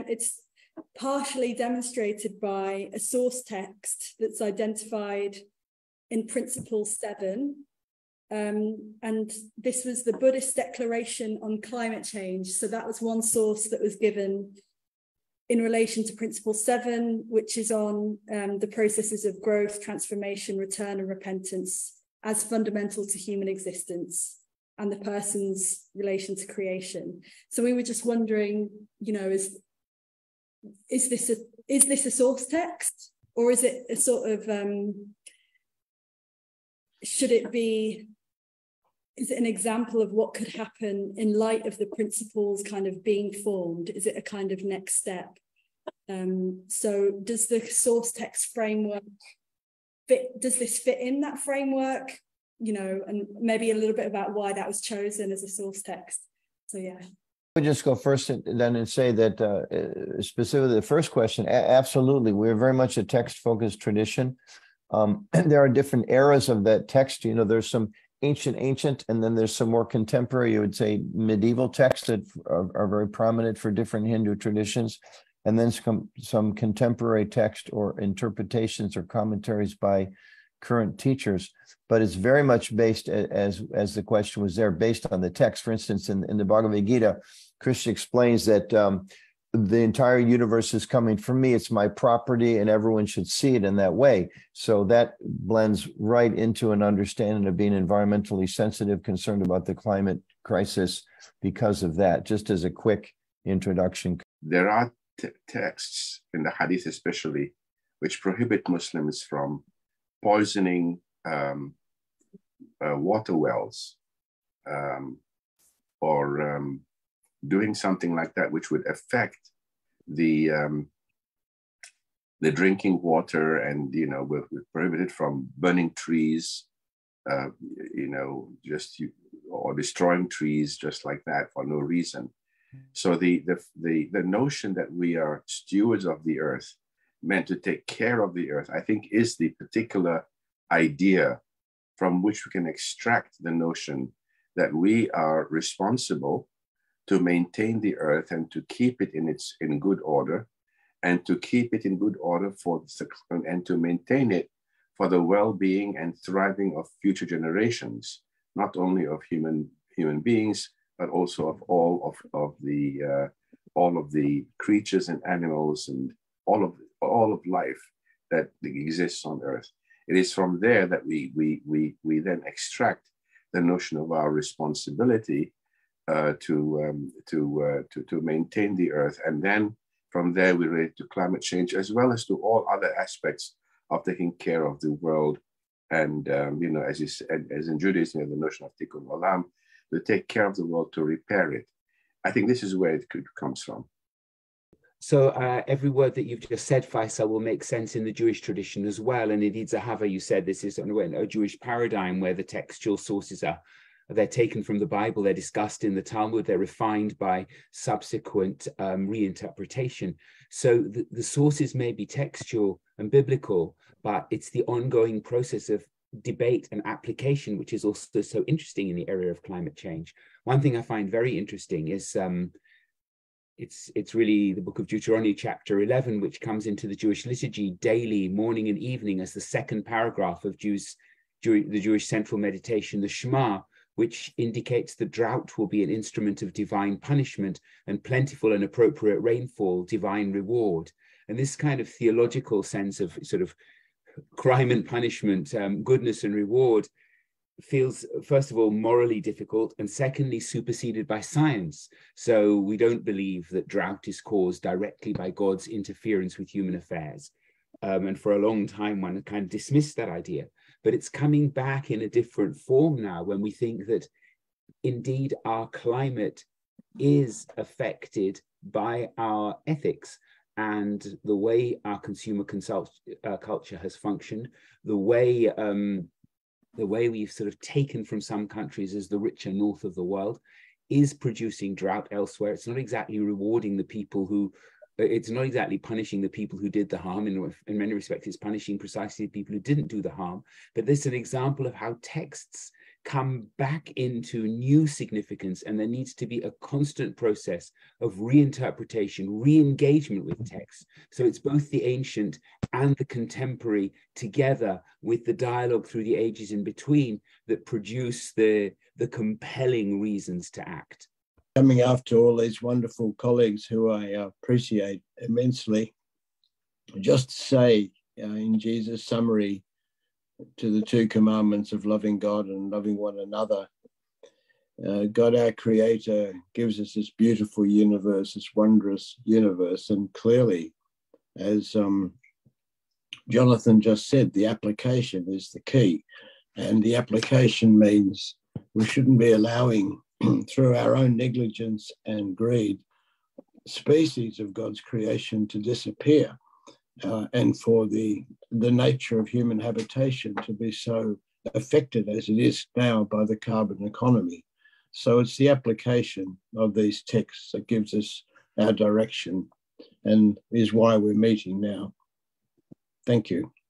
it's partially demonstrated by a source text that's identified in Principle 7. And this was the Buddhist Declaration on Climate Change. So that was one source that was given in relation to Principle 7, which is on the processes of growth, transformation, return, and repentance as fundamental to human existence and the person's relation to creation. So we were just wondering, you know, is this a source text, or is it a sort of is it an example of what could happen in light of the principles kind of being formed? Is it a kind of next step? So does the source text framework does this fit in that framework? You know, and maybe a little bit about why that was chosen as a source text. So yeah. I'll just go first and then say that specifically the first question, absolutely. We're very much a text-focused tradition. There are different eras of that text. You know, there's some ancient, and then there's some more contemporary, you would say medieval texts that are very prominent for different Hindu traditions, and then some contemporary text or interpretations or commentaries by current teachers. But it's very much based, as the question was there, based on the text. For instance, in the Bhagavad Gita, Krishna explains that the entire universe is coming from me. It's my property, and everyone should see it in that way. So that blends right into an understanding of being environmentally sensitive, concerned about the climate crisis because of that, just as a quick introduction. There are texts in the Hadith especially, which prohibit Muslims from poisoning water wells or doing something like that, which would affect the drinking water, and we're prohibited from burning trees, or destroying trees just like that for no reason. So the notion that we are stewards of the earth, meant to take care of the earth, I think is the particular idea from which we can extract the notion that we are responsible to maintain the earth and to keep it in good order, and to keep it in good order and to maintain it for the well-being and thriving of future generations, not only of human beings, but also of all of the creatures and animals and all of life that exists on earth. It is from there that we then extract the notion of our responsibility to maintain the earth, and then from there we relate to climate change as well as to all other aspects of taking care of the world. And as in Judaism, the notion of tikkun olam, to take care of the world, to repair it. I think this is where it comes from. So every word that you've just said, Feisal, will make sense in the Jewish tradition as well. And indeed, Zahava, you said this is a Jewish paradigm where the textual sources they're taken from the Bible, they're discussed in the Talmud, they're refined by subsequent reinterpretation. So the sources may be textual and biblical, but it's the ongoing process of debate and application, which is also so interesting in the area of climate change. One thing I find very interesting is it's really the book of Deuteronomy, chapter 11, which comes into the Jewish liturgy daily, morning and evening, as the second paragraph of the Jewish central meditation, the Shema, which indicates that drought will be an instrument of divine punishment, and plentiful and appropriate rainfall, divine reward. And this kind of theological sense of sort of crime and punishment, goodness and reward, feels, first of all, morally difficult, and secondly, superseded by science. So we don't believe that drought is caused directly by God's interference with human affairs. And for a long time, one kind of dismissed that idea. But it's coming back in a different form now, when we think that indeed our climate is affected by our ethics and the way our consumer culture has functioned, the way we've sort of taken from some countries as the richer north of the world is producing drought elsewhere. It's not exactly rewarding the people who, it's not exactly punishing the people who did the harm. In many respects, it's punishing precisely the people who didn't do the harm. But this is an example of how texts come back into new significance, and there needs to be a constant process of reinterpretation, re-engagement with text. So it's both the ancient and the contemporary together with the dialogue through the ages in between that produce the compelling reasons to act. Coming after all these wonderful colleagues who I appreciate immensely, just to say in Jesus' summary to the two commandments of loving God and loving one another, God, our creator, gives us this beautiful universe, this wondrous universe. And clearly, as Jonathan just said, the application is the key. And the application means we shouldn't be allowing, through our own negligence and greed, species of God's creation to disappear. And for the nature of human habitation to be so affected as it is now by the carbon economy. So it's the application of these texts that gives us our direction and is why we're meeting now. Thank you.